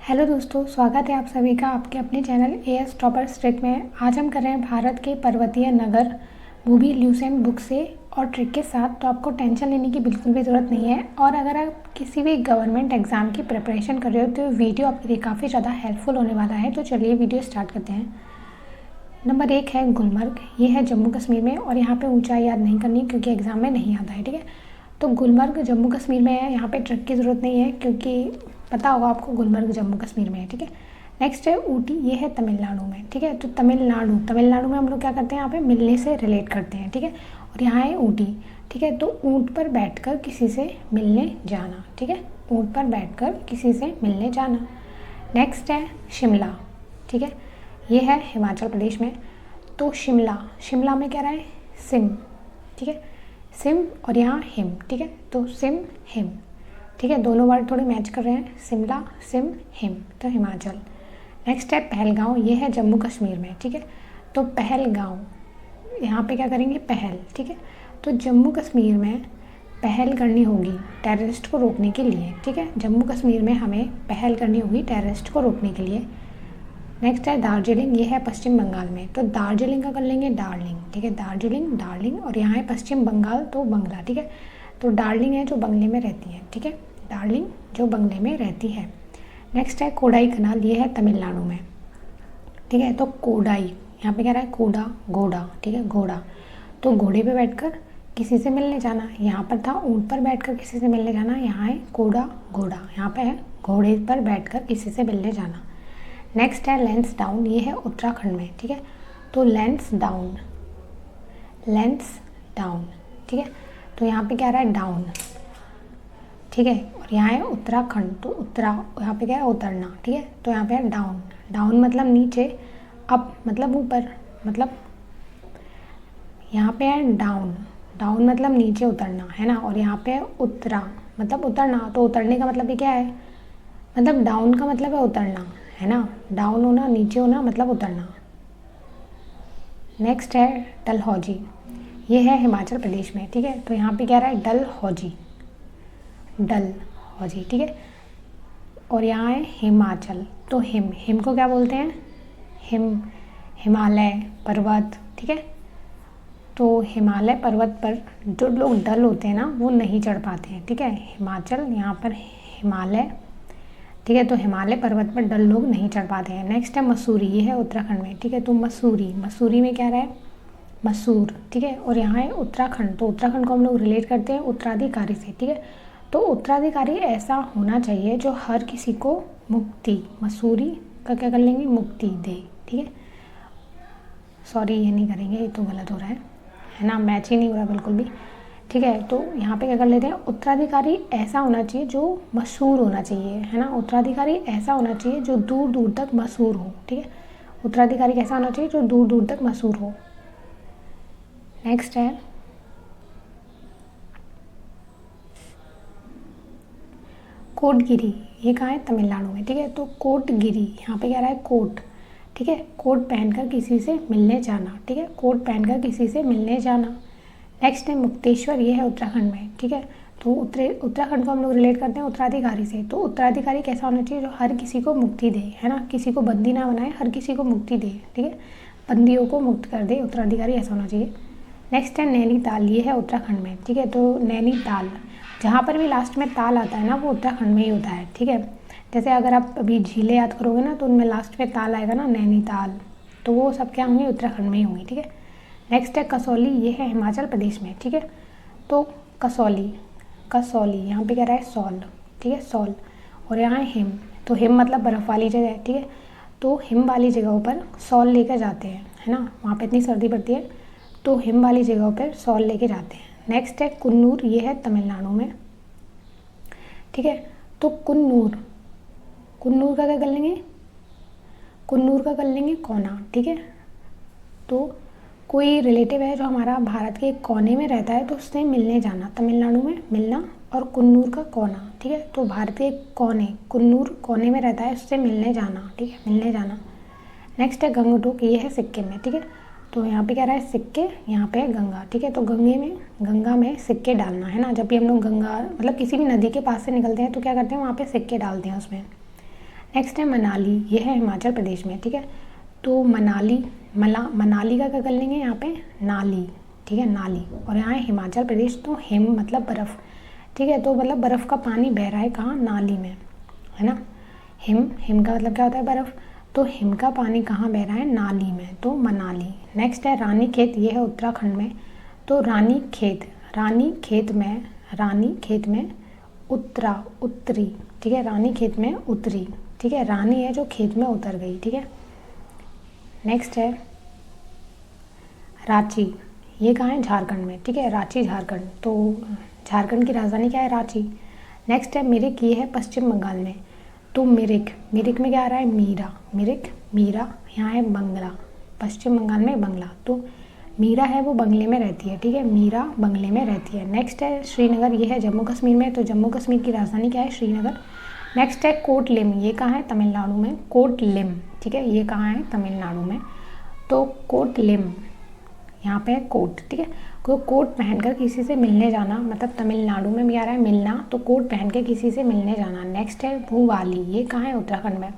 Hello दोस्तों, स्वागत है आप सभी का आपके अपने चैनल एएस टॉपर्स ट्रिक में। आज हम कर रहे हैं भारत के पर्वतीय नगर मूवी ल्यूसेंट बुक से और ट्रिक के साथ। तो आपको टेंशन लेने की बिल्कुल भी ज़रूरत नहीं है। और अगर आप किसी भी गवर्नमेंट एग्ज़ाम की प्रिपरेशन कर रहे हो तो वीडियो आपके लिए काफ़ी ज़्यादा हेल्पफुल होने वाला है। तो चलिए वीडियो स्टार्ट करते हैं। नंबर 1 है गुलमर्ग। ये है जम्मू कश्मीर में और यहाँ पे ऊंचाई याद नहीं करनी क्योंकि एग्ज़ाम में नहीं आता है। ठीक है, तो गुलमर्ग जम्मू कश्मीर में है। यहाँ पे ट्रिक की ज़रूरत नहीं है क्योंकि पता होगा आपको गुलमर्ग जम्मू कश्मीर में है। ठीक है, नेक्स्ट है ऊटी। ये है तमिलनाडु में। ठीक है, तो तमिलनाडु में हम लोग क्या करते हैं, यहाँ पे मिलने से रिलेट करते हैं। ठीक है, और यहाँ है ऊटी। ठीक है, तो ऊँट पर बैठकर किसी से मिलने जाना। ठीक है, ऊँट पर बैठकर किसी से मिलने जाना। नेक्स्ट है शिमला। ठीक है, ये है हिमाचल प्रदेश में। तो शिमला में क्या रहा है, सिम। ठीक है, सिम और यहाँ हिम। ठीक है, तो सिम हिम। ठीक है, दोनों वर्ड थोड़े मैच कर रहे हैं, शिमला सिम हिम, तो हिमाचल। नेक्स्ट है पहलगांव। ये है जम्मू कश्मीर में। ठीक है, तो पहलगांव, यहाँ पे क्या करेंगे, पहल। ठीक है, तो जम्मू कश्मीर में पहल करनी होगी टेररिस्ट को रोकने के लिए। ठीक है, जम्मू कश्मीर में हमें पहल करनी होगी टेररिस्ट को रोकने के लिए। नेक्स्ट है दार्जिलिंग। ये है पश्चिम बंगाल में। तो दार्जिलिंग का कर लेंगे डार्लिंग। ठीक है, दार्जिलिंग डार्लिंग, और यहाँ है पश्चिम बंगाल तो बंगला। ठीक है, तो डार्लिंग है जो बंगले में रहती है। ठीक है, डार्लिंग जो बंगले में रहती है। नेक्स्ट है कोडाई कनाल। ये है तमिलनाडु में। ठीक है, तो कोडाई, यहाँ पे क्या रहा है, कोडा घोड़ा। ठीक है, घोड़ा, तो घोड़े पे बैठकर किसी से मिलने जाना। यहाँ पर था ऊँट पर बैठकर किसी से मिलने जाना, यहाँ है कोडा घोड़ा, यहाँ पे है घोड़े पर बैठकर किसी से मिलने जाना। नेक्स्ट है लेंस डाउन। ये है उत्तराखंड में। ठीक है, तो लेंस डाउन, लेंस डाउन। ठीक है, तो यहाँ पे क्या रहा है, डाउन। ठीक है, और यहाँ है उत्तराखंड, तो यहाँ पे क्या है, उतरना। ठीक है, तो यहाँ पे है डाउन। डाउन मतलब नीचे, अप मतलब ऊपर, मतलब यहाँ पे है डाउन। डाउन मतलब नीचे उतरना है ना, और यहाँ पे है उत्तरा मतलब उतरना। तो उतरने का मतलब ये क्या है, मतलब डाउन का मतलब है उतरना, है ना। डाउन होना, नीचे होना मतलब उतरना। नेक्स्ट है डलहौजी। ये है हिमाचल प्रदेश में। ठीक है, तो यहाँ पे क्या रहा है, डलहौजी, डलहौजी। ठीक है, और यहाँ है हिमाचल, तो हिम को क्या बोलते हैं, हिमालय पर्वत। ठीक है, तो हिमालय पर्वत पर जो लोग डल होते हैं ना वो नहीं चढ़ पाते हैं। ठीक है, हिमाचल, यहाँ पर हिमालय। ठीक है, तो हिमालय पर्वत पर डल लोग नहीं चढ़ पाते हैं। नेक्स्ट है मसूरी। ये है उत्तराखंड में। ठीक है, तो मसूरी में क्या रहा है, मसूर। ठीक है, और यहाँ है उत्तराखंड, तो उत्तराखंड को हम लोग रिलेट करते हैं उत्तराधिकारी से। ठीक है, तो उत्तराधिकारी ऐसा होना चाहिए जो हर किसी को मुक्ति, मसूरी का क्या कर लेंगे, मुक्ति दे। ठीक है, सॉरी ये नहीं करेंगे, ये तो गलत हो रहा है ना, मैच ही नहीं हो रहा बिल्कुल भी। ठीक है, तो यहाँ पे क्या कर लेते हैं, उत्तराधिकारी ऐसा होना चाहिए जो मशहूर होना चाहिए, है ना। उत्तराधिकारी ऐसा होना चाहिए जो दूर दूर तक मशहूर हो। ठीक है, उत्तराधिकारी कैसा होना चाहिए, जो दूर दूर तक मशहूर हो। नेक्स्ट है कोटगिरी। ये कहाँ है, तमिलनाडु में। ठीक है, तो कोटगिरी, यहाँ पे क्या रहा है, कोट। ठीक है, कोट पहनकर किसी से मिलने जाना। ठीक है, कोट पहनकर किसी से मिलने जाना। नेक्स्ट है मुक्तेश्वर। ये है उत्तराखंड में। ठीक है, तो उत्तराखंड को हम लोग रिलेट करते हैं उत्तराधिकारी से। तो उत्तराधिकारी कैसा होना चाहिए, जो हर किसी को मुक्ति दे, है ना, किसी को बंदी ना बनाए, हर किसी को मुक्ति दे। ठीक है, बंदियों को मुक्त कर दे, उत्तराधिकारी ऐसा होना चाहिए। नेक्स्ट है नैनीताल। ये है उत्तराखंड में। ठीक है, तो नैनीताल, जहाँ पर भी लास्ट में ताल आता है ना वो उत्तराखंड में ही होता है। ठीक है, जैसे अगर आप अभी झीलें याद करोगे ना तो उनमें लास्ट में ताल आएगा ना, नैनीताल, तो वो सब क्या होंगी, उत्तराखंड में ही होंगी। ठीक है, नेक्स्ट है कसौली। ये है हिमाचल प्रदेश में। ठीक है, तो कसौली यहाँ पे क्या रहा है, सॉल। ठीक है, सॉल, और यहाँ है हिम, तो हिम मतलब बर्फ़ वाली जगह है। ठीक है, तो हिम वाली जगहों पर सॉल लेकर जाते हैं, है ना, वहाँ पे इतनी सर्दी पड़ती है, तो हिम वाली जगहों पर सॉल लेके जाते हैं। नेक्स्ट है कुन्नूर। ये है तमिलनाडु में। ठीक है, तो कुन्नूर का क्या कर लेंगे, कुन्नूर का कर लेंगे कोना। ठीक है, तो कोई रिलेटिव है जो हमारा भारत के एक कोने में रहता है तो उससे मिलने जाना, तमिलनाडु में मिलना, और कुन्नूर का कोना। ठीक है, तो भारत के कोने, कुन्नूर कोने में रहता है, उससे मिलने जाना। ठीक है, मिलने जाना। नेक्स्ट है गंगटोक। ये है सिक्किम में। ठीक है, तो यहाँ पे क्या रहा है, सिक्के, यहाँ पे है गंगा। ठीक है, तो गंगा में सिक्के डालना, है ना। जब भी हम लोग गंगा मतलब किसी भी नदी के पास से निकलते हैं तो क्या करते हैं, वहाँ पे सिक्के डालते हैं उसमें। नेक्स्ट है मनाली, ये है हिमाचल प्रदेश में, ठीक है। तो मनाली, मनाली का क्या कर लेंगे यहाँ पे, नाली, ठीक है, नाली। और यहाँ है हिमाचल प्रदेश, तो हिम मतलब बर्फ़, ठीक है। तो मतलब बर्फ़ का पानी बह रहा है कहाँ, नाली में, है ना। हिम का मतलब क्या होता है, बर्फ़। तो हिम का पानी कहाँ बह रहा है, नाली में, तो मनाली। नेक्स्ट है रानी खेत, ये है उत्तराखंड में। तो रानी खेत में उत्तरी, ठीक है, रानी खेत में उतरी, ठीक है। रानी है जो खेत में उतर गई, ठीक है। नेक्स्ट है रांची, ये कहाँ है, झारखंड में, ठीक है, रांची झारखंड। तो झारखंड की राजधानी क्या है, रांची। नेक्स्ट है मिरिक, ये है पश्चिम बंगाल में। तो मिरिक में क्या आ रहा है, मीरा, यहाँ है बंगला, पश्चिम बंगाल में बंगला। तो मीरा है वो बंगले में रहती है, ठीक है, मीरा बंगले में रहती है। नेक्स्ट है श्रीनगर, ये है जम्मू कश्मीर में। तो जम्मू कश्मीर की राजधानी क्या है, श्रीनगर। नेक्स्ट है कोटलिम, ये कहाँ है, तमिलनाडु में, कोटलिम, ठीक है, ये कहाँ है, तमिलनाडु में। तो कोटलिम, यहाँ पे है कोट, ठीक है। तो कोट पहनकर किसी से मिलने जाना, मतलब तमिलनाडु में भी आ रहा है मिलना, तो कोट पहन के किसी से मिलने जाना। नेक्स्ट है भूबाली, ये कहाँ है, उत्तराखंड में,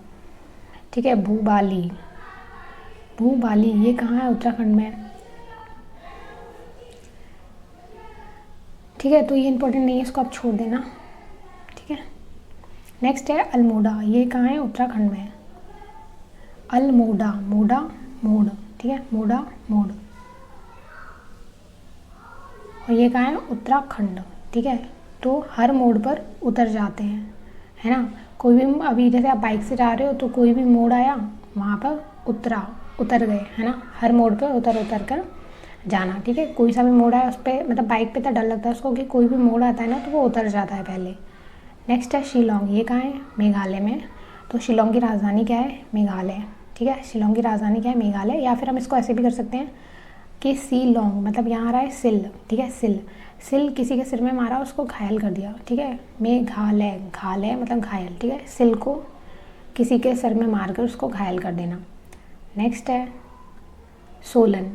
ठीक है, भूबाली, ये कहाँ है, उत्तराखंड में, ठीक है। तो ये इंपॉर्टेंट नहीं है, इसको आप छोड़ देना, ठीक है। नेक्स्ट है अल्मोड़ा, ये कहाँ है, उत्तराखंड में, अल्मोड़ा, मोड़, ठीक है, मोड़। और ये कहाँ है, उत्तराखंड, ठीक है। तो हर मोड़ पर उतर जाते हैं, है ना। कोई भी, अभी जैसे आप बाइक से जा रहे हो तो कोई भी मोड़ आया वहाँ पर उतर गए, है ना। हर मोड़ पे उतर कर जाना, ठीक है। कोई सा भी मोड़ आया उस पर, मतलब बाइक पे तो डर लगता है उसको कि कोई भी मोड़ आता है ना तो वो उतर जाता है पहले। नेक्स्ट है शिलोंग, ये कहाँ है, मेघालय में। तो शिलोंग की राजधानी क्या है, मेघालय, ठीक है। शिलोंग की राजधानी क्या है, मेघालय। या फिर हम इसको ऐसे भी कर सकते हैं कि सीलोंग, मतलब यहाँ आ रहा है सिल, ठीक है, सिल किसी के सिर में मारा, उसको घायल कर दिया, ठीक है। मेघालय, घालय मतलब घायल, ठीक है। सिल को किसी के सर में मारकर उसको घायल कर देना। नेक्स्ट है सोलन,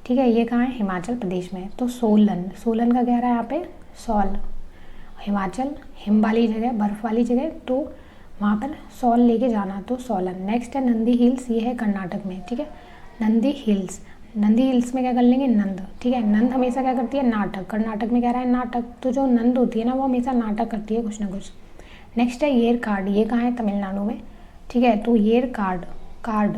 ठीक है, ये कहाँ है, हिमाचल प्रदेश में। तो सोलन का कह रहा है यहाँ पे सॉल, हिमाचल, हिम वाली जगह, बर्फ़ वाली जगह, तो वहाँ पर सॉल लेके जाना, तो सोलन। नेक्स्ट है नंदी हिल्स, ये है कर्नाटक में, ठीक है, नंदी हिल्स में क्या कर लेंगे, नंद, ठीक है। नंद हमेशा क्या करती है, नाटक, कर्नाटक में कह रहा है नाटक, तो जो नंद होती है ना वो हमेशा नाटक करती है कुछ ना कुछ। नेक्स्ट है येरकाड, ये कहाँ है, तमिलनाडु में, ठीक है। तो येरकाड, कार्ड,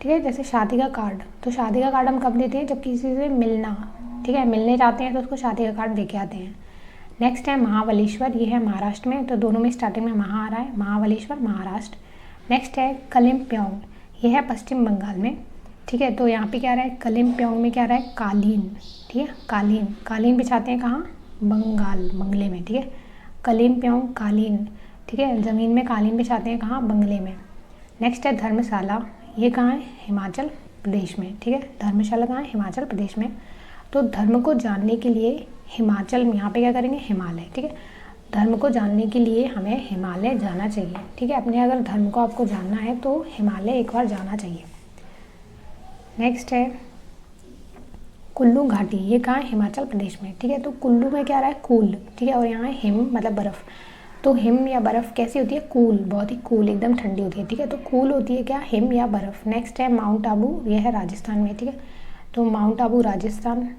ठीक है, जैसे शादी का कार्ड। तो शादी का कार्ड हम कब देते हैं, जब किसी से मिलना, ठीक है, मिलने जाते हैं तो उसको शादी का कार्ड दे के आते हैं। नेक्स्ट है महाबलेश्वर, ये है महाराष्ट्र में। तो दोनों में स्टार्टिंग में महा आ रहा है, महाबलेश्वर, महाराष्ट्र। नेक्स्ट है कलिम्पोंग, ये है पश्चिम बंगाल में, ठीक है। तो यहाँ पे क्या रहा है, कलिम्पोंग में क्या रहा है, कालीन, ठीक है, कालीन बिछाते हैं कहाँ, बंगले में, ठीक है। कलिम्पोंग कालीन, ठीक है, ज़मीन में कालीन बिछाते हैं कहाँ, बंगले में। नेक्स्ट है धर्मशाला, ये कहाँ है, हिमाचल प्रदेश में, ठीक है। धर्मशाला कहाँ है, हिमाचल प्रदेश में। तो धर्म को जानने के लिए हिमाचल में, यहाँ पे क्या करेंगे, हिमालय, ठीक है। धर्म को जानने के लिए हमें हिमालय जाना चाहिए, ठीक है। अपने अगर धर्म को आपको जानना है तो हिमालय एक बार जाना चाहिए। नेक्स्ट है कुल्लू घाटी, ये कहाँ है, हिमाचल प्रदेश में, ठीक है। तो कुल्लू में क्या रहा है, कूल, ठीक है। और यहाँ है हिम मतलब बर्फ़। तो हिम या बर्फ़ कैसी होती है, कूल, बहुत ही कूल, एकदम ठंडी होती है, ठीक है। तो कूल होती है क्या, हिम या बर्फ़। नेक्स्ट है माउंट आबू, ये है राजस्थान में, ठीक है। तो माउंट आबू राजस्थान।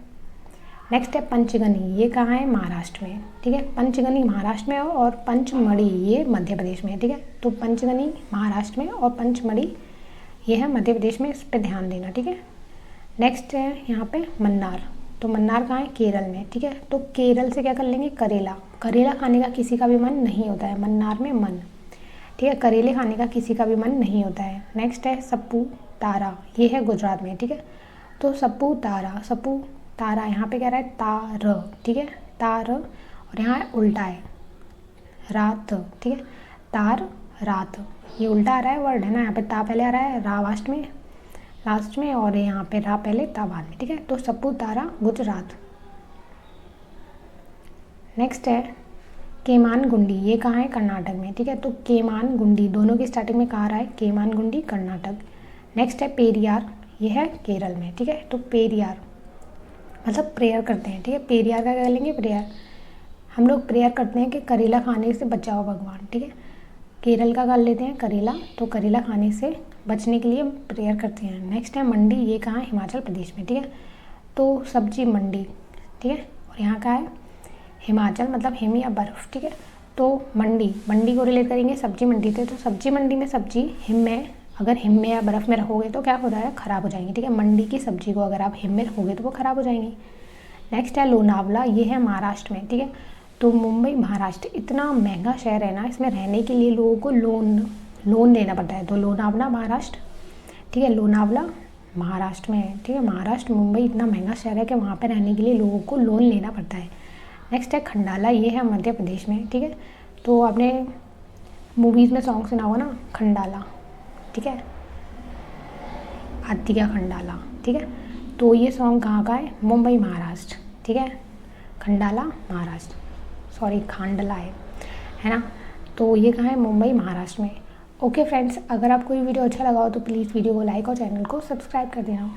नेक्स्ट है पंचगनी, ये कहाँ है, महाराष्ट्र में, ठीक है। पंचगनी महाराष्ट्र में और पंचमढ़ी ये मध्य प्रदेश में है, ठीक है। तो पंचगनी महाराष्ट्र में और पंचमढ़ी ये है मध्य प्रदेश में, इस पर ध्यान देना, ठीक है। नेक्स्ट है यहाँ पे मन्नार, तो मन्नार कहाँ है, केरल में, ठीक है। तो केरल से क्या कर लेंगे, करेला खाने का किसी का भी मन नहीं होता है, मन्नार में मन, ठीक है, करेले खाने का किसी का भी मन नहीं होता है। नेक्स्ट है सपूतारा, ये है गुजरात में, ठीक है। तो सपूतारा यहाँ पे कह रहा है तार, ठीक है, तार, और यहाँ उल्टा है रात, ठीक है, तार रात, ये उल्टा आ रहा है वर्ड, है ना। यहाँ पे ता पहले आ रहा है, रा लास्ट में, और यहाँ पे रा पहले ता बाद में, ठीक है। तो सपूतारा गुजरात। नेक्स्ट है केमानगुंडी, ये कहाँ है, कर्नाटक में, ठीक है। तो केमानगुंडी दोनों की स्टार्टिंग में कहाँ आ रहा है, केमानगुंडी कर्नाटक। नेक्स्ट है पेरियार, ये है केरल में, ठीक है। तो पेरियार मतलब प्रेयर करते हैं, ठीक है। पेरियार का क्या लेंगे, प्रेयर, हम लोग प्रेयर करते हैं कि करेला खाने से बचाओ भगवान, ठीक है। केरल का कर लेते हैं करेला, तो करेला खाने से बचने के लिए प्रेयर करते हैं। नेक्स्ट है मंडी, ये कहाँ है? हिमाचल प्रदेश में, ठीक है। तो सब्जी मंडी, ठीक है। और यहाँ का है हिमाचल, मतलब हिम या बर्फ़, ठीक है। तो मंडी को रिलेट करेंगे सब्जी मंडी से, तो सब्जी मंडी में सब्जी हिम में, अगर हिम में या बर्फ़ में रखोगे तो क्या हो रहा है? ख़राब हो जाएंगी, ठीक है। मंडी की सब्जी को अगर आप हिम में रखोगे तो वो ख़राब हो जाएंगी। नेक्स्ट है लोनावला, ये है महाराष्ट्र में, ठीक है। तो मुंबई महाराष्ट्र इतना महंगा शहर है ना, इसमें रहने के लिए लोगों को लोन लेना पड़ता है। तो लोनावला महाराष्ट्र, ठीक है, लोनावला महाराष्ट्र में है, ठीक है। महाराष्ट्र मुंबई इतना महंगा शहर है कि वहाँ पे रहने के लिए लोगों को लोन लेना पड़ता है। नेक्स्ट है खंडाला, ये है मध्य प्रदेश में, ठीक है। तो आपने मूवीज़ में सॉन्ग सुना होगा ना, खंडाला, ठीक है, आती का खंडाला, ठीक है। तो ये सॉन्ग कहाँ का है? मुंबई महाराष्ट्र, ठीक है। खंडाला महाराष्ट्र, सॉरी खांडला है ना। तो ये कहाँ है? मुंबई महाराष्ट्र में। ओके फ्रेंड्स, अगर आपको ये वीडियो अच्छा लगा हो तो प्लीज़ वीडियो को लाइक और चैनल को सब्सक्राइब कर देना।